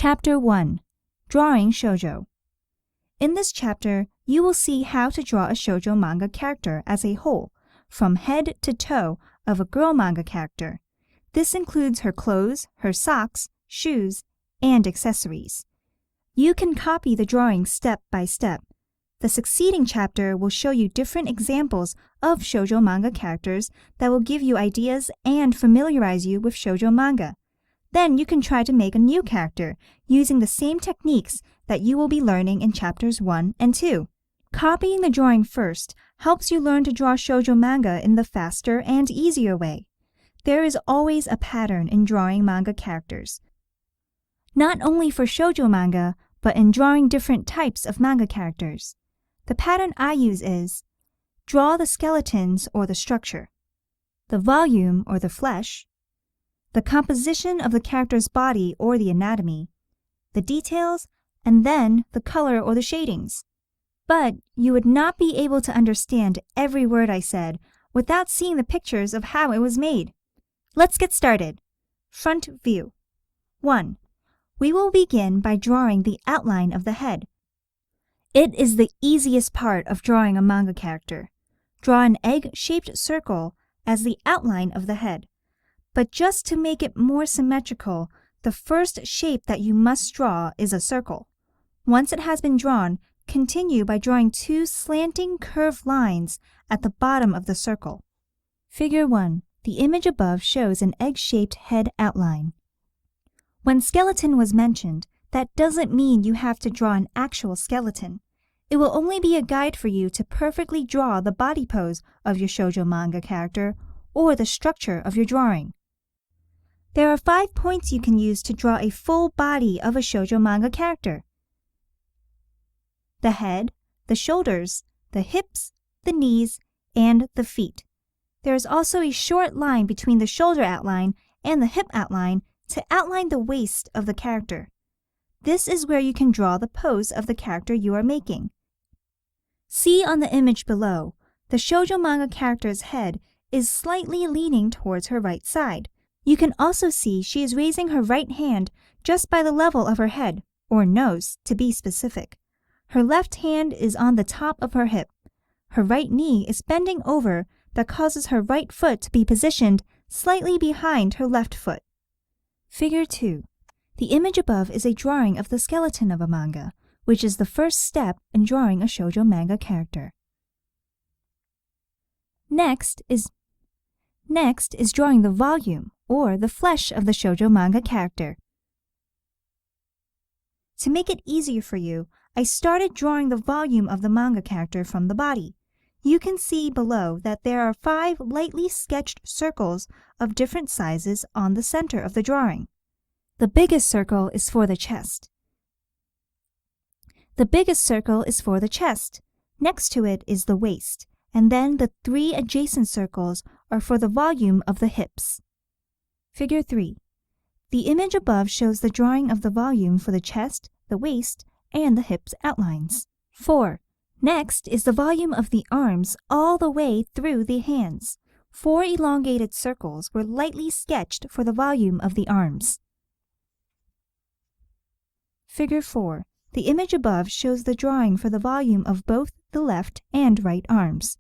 Chapter 1. Drawing Shoujo. In this chapter, you will see how to draw a shoujo manga character as a whole, from head to toe of a girl manga character. This includes her clothes, her socks, shoes, and accessories. You can copy the drawing step by step. The succeeding chapter will show you different examples of shoujo manga characters that will give you ideas and familiarize you with shoujo manga. Then you can try to make a new character using the same techniques that you will be learning in chapters 1 and 2. Copying the drawing first helps you learn to draw shoujo manga in the faster and easier way. There is always a pattern in drawing manga characters, not only for shoujo manga, but in drawing different types of manga characters. The pattern I use is: draw the skeletons or the structure, the volume or the flesh, the composition of the character's body or the anatomy, the details, and then the color or the shadings. But you would not be able to understand every word I said without seeing the pictures of how it was made. Let's get started. Front view. 1. We will begin by drawing the outline of the head. It is the easiest part of drawing a manga character. Draw an egg-shaped circle as the outline of the head. But just to make it more symmetrical, the first shape that you must draw is a circle. Once it has been drawn, continue by drawing 2 slanting curved lines at the bottom of the circle. Figure 1. The image above shows an egg-shaped head outline. When skeleton was mentioned, that doesn't mean you have to draw an actual skeleton. It will only be a guide for you to perfectly draw the body pose of your shoujo manga character or the structure of your drawing. There are 5 points you can use to draw a full body of a shoujo manga character: the head, the shoulders, the hips, the knees, and the feet. There is also a short line between the shoulder outline and the hip outline to outline the waist of the character. This is where you can draw the pose of the character you are making. See on the image below, the shoujo manga character's head is slightly leaning towards her right side. You can also see she is raising her right hand just by the level of her head, or nose to be specific. Her left hand is on the top of her hip. Her right knee is bending over, that causes her right foot to be positioned slightly behind her left foot. Figure 2. The image above is a drawing of the skeleton of a manga, which is the first step in drawing a shoujo manga character. Next is drawing the volume, or the flesh of the shoujo manga character. To make it easier for you, I started drawing the volume of the manga character from the body. You can see below that there are 5 lightly sketched circles of different sizes on the center of the drawing. The biggest circle is for the chest. Next to it is the waist, and then the 3 adjacent circles are for the volume of the hips. Figure 3. The image above shows the drawing of the volume for the chest, the waist, and the hips outlines. 4. Next is the volume of the arms all the way through the hands. 4 elongated circles were lightly sketched for the volume of the arms. Figure 4. The image above shows the drawing for the volume of both the left and right arms.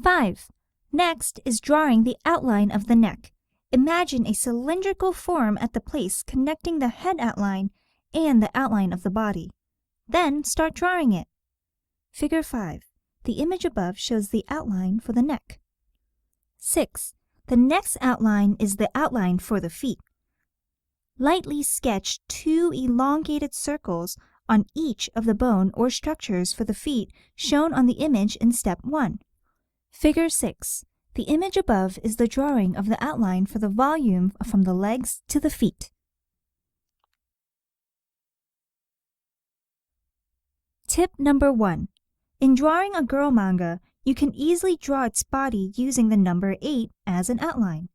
5. Next is drawing the outline of the neck. Imagine a cylindrical form at the place connecting the head outline and the outline of the body. Then start drawing it. Figure 5. The image above shows the outline for the neck. 6. The next outline is the outline for the feet. Lightly sketch 2 elongated circles on each of the bone or structures for the feet shown on the image in step 1. Figure 6. The image above is the drawing of the outline for the volume from the legs to the feet. Tip number 1. In drawing a girl manga, you can easily draw its body using the number 8 as an outline.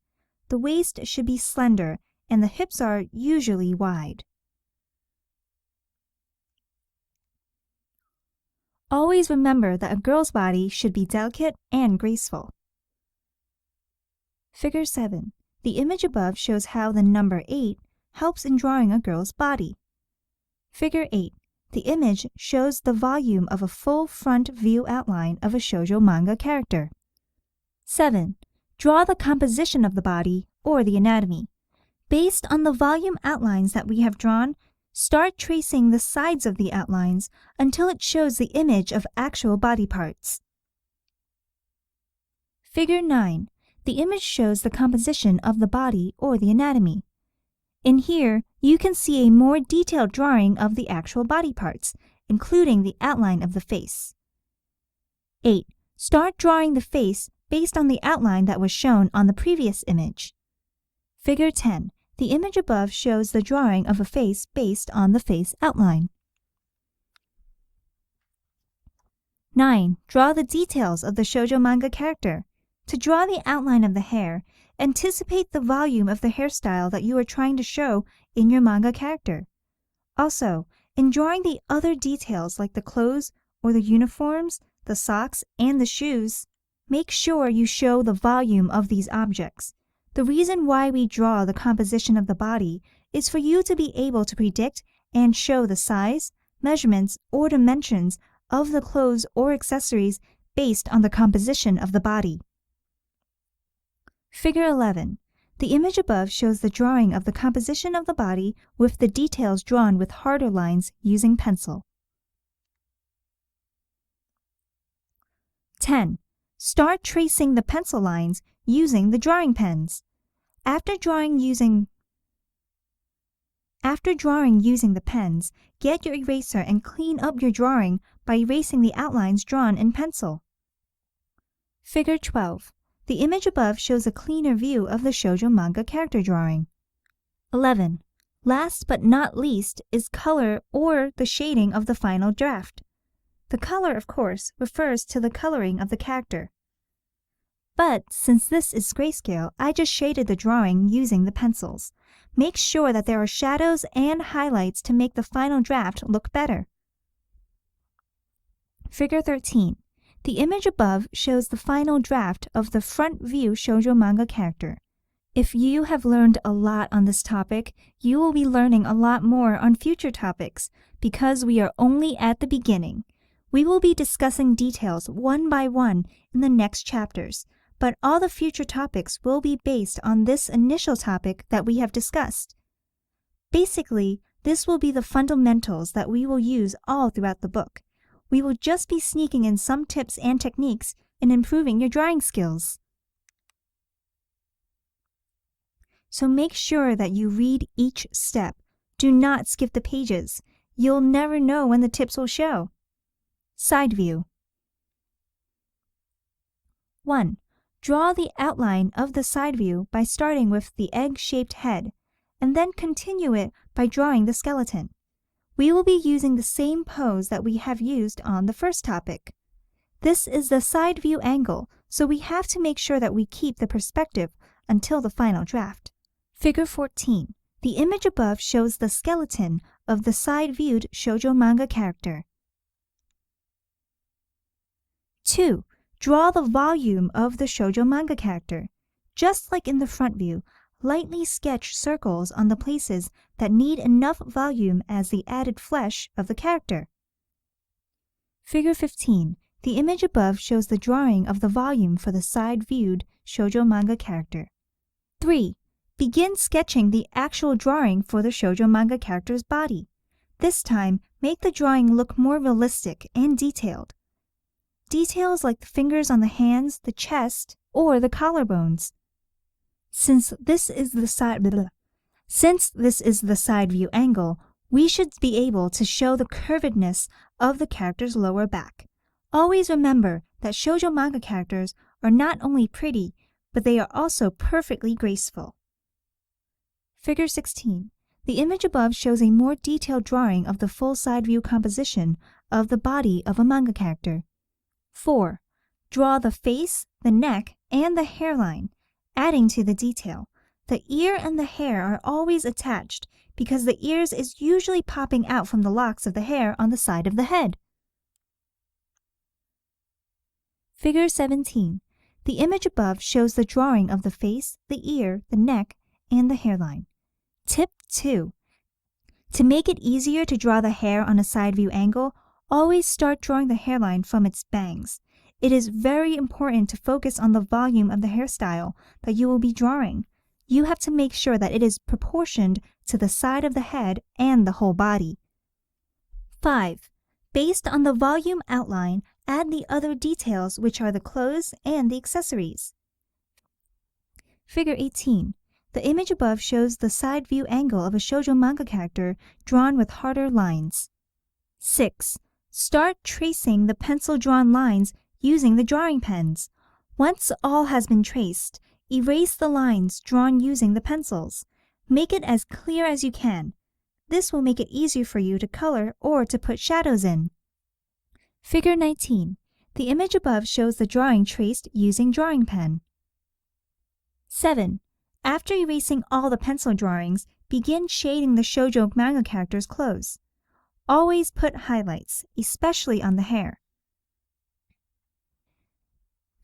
The waist should be slender and the hips are usually wide. Always remember that a girl's body should be delicate and graceful. Figure 7. The image above shows how the number 8 helps in drawing a girl's body. Figure 8. The image shows the volume of a full front view outline of a shoujo manga character. 7. Draw the composition of the body or the anatomy. Based on the volume outlines that we have drawn, start tracing the sides of the outlines until it shows the image of actual body parts. Figure 9. The image shows the composition of the body or the anatomy. In here, you can see a more detailed drawing of the actual body parts, including the outline of the face. 8. Start drawing the face based on the outline that was shown on the previous image. Figure 10. The image above shows the drawing of a face based on the face outline. 9. Draw the details of the shoujo manga character. To draw the outline of the hair, anticipate the volume of the hairstyle that you are trying to show in your manga character. Also, in drawing the other details like the clothes or the uniforms, the socks, and the shoes, make sure you show the volume of these objects. The reason why we draw the composition of the body is for you to be able to predict and show the size, measurements, or dimensions of the clothes or accessories based on the composition of the body. Figure 11. The image above shows the drawing of the composition of the body with the details drawn with harder lines using pencil. 10. Start tracing the pencil lines using the drawing pens. After drawing using the pens, get your eraser and clean up your drawing by erasing the outlines drawn in pencil. Figure 12. The image above shows a cleaner view of the shoujo manga character drawing. 11. Last but not least is color or the shading of the final draft. The color, of course, refers to the coloring of the character. But since this is grayscale, I just shaded the drawing using the pencils. Make sure that there are shadows and highlights to make the final draft look better. Figure 13. The image above shows the final draft of the front view shoujo manga character. If you have learned a lot on this topic, you will be learning a lot more on future topics because we are only at the beginning. We will be discussing details one by one in the next chapters, but all the future topics will be based on this initial topic that we have discussed. Basically, this will be the fundamentals that we will use all throughout the book. We will just be sneaking in some tips and techniques in improving your drawing skills. So make sure that you read each step. Do not skip the pages. You'll never know when the tips will show. Side view. 1. Draw the outline of the side view by starting with the egg-shaped head, and then continue it by drawing the skeleton. We will be using the same pose that we have used on the first topic. This is the side view angle, so we have to make sure that we keep the perspective until the final draft. Figure 14. The image above shows the skeleton of the side-viewed shoujo manga character. 2. Draw the volume of the shoujo manga character. Just like in the front view, lightly sketch circles on the places that need enough volume as the added flesh of the character. Figure 15. The image above shows the drawing of the volume for the side-viewed shoujo manga character. 3. Begin sketching the actual drawing for the shoujo manga character's body. This time, make the drawing look more realistic and detailed. Details like the fingers on the hands, the chest, or the collarbones. Since this is the side view angle, we should be able to show the curvedness of the character's lower back. Always remember that shoujo manga characters are not only pretty, but they are also perfectly graceful. Figure 16. The image above shows a more detailed drawing of the full side view composition of the body of a manga character. 4. Draw the face, the neck, and the hairline, adding to the detail. The ear and the hair are always attached because the ears is usually popping out from the locks of the hair on the side of the head. Figure 17. The image above shows the drawing of the face, the ear, the neck, and the hairline. Tip 2. To make it easier to draw the hair on a side view angle, always start drawing the hairline from its bangs. It is very important to focus on the volume of the hairstyle that you will be drawing. You have to make sure that it is proportioned to the side of the head and the whole body. 5. Based on the volume outline, add the other details, which are the clothes and the accessories. Figure 18. The image above shows the side view angle of a shoujo manga character drawn with harder lines. 6. Start tracing the pencil-drawn lines using the drawing pens. Once all has been traced, erase the lines drawn using the pencils. Make it as clear as you can. This will make it easier for you to color or to put shadows in. Figure 19. The image above shows the drawing traced using drawing pen. 7. After erasing all the pencil drawings, begin shading the shoujo manga character's clothes. Always put highlights, especially on the hair.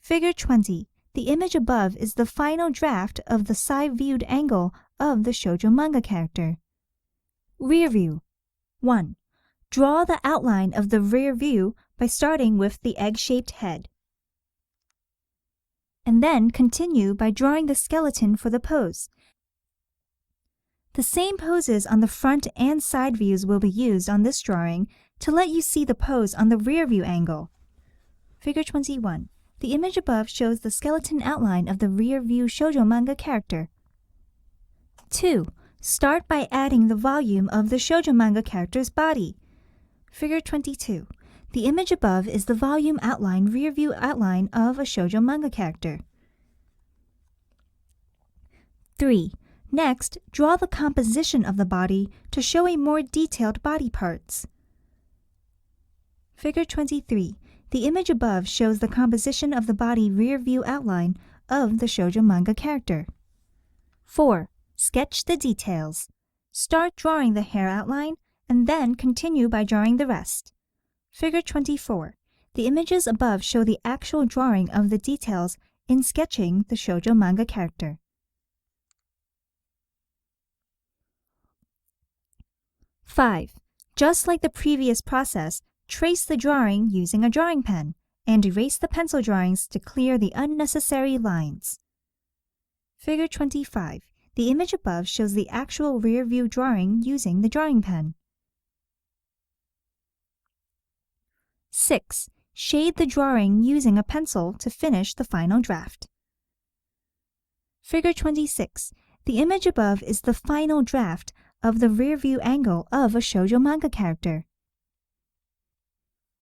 Figure 20. The image above is the final draft of the side-viewed angle of the shoujo manga character. Rear view. 1. Draw the outline of the rear view by starting with the egg-shaped head. And then continue by drawing the skeleton for the pose. The same poses on the front and side views will be used on this drawing to let you see the pose on the rear view angle. Figure 21. The image above shows the skeleton outline of the rear view shoujo manga character. 2. Start by adding the volume of the shoujo manga character's body. Figure 22. The image above is the volume outline, rear view outline of a shoujo manga character. 3. Next, draw the composition of the body to show a more detailed body parts. Figure 23. The image above shows the composition of the body rear view outline of the shoujo manga character. 4. Sketch the details. Start drawing the hair outline and then continue by drawing the rest. Figure 24. The images above show the actual drawing of the details in sketching the shoujo manga character. 5. Just like the previous process, trace the drawing using a drawing pen and erase the pencil drawings to clear the unnecessary lines. Figure 25. The image above shows the actual rear view drawing using the drawing pen. 6. Shade the drawing using a pencil to finish the final draft. Figure 26. The image above is the final draft of the rear view angle of a shoujo manga character.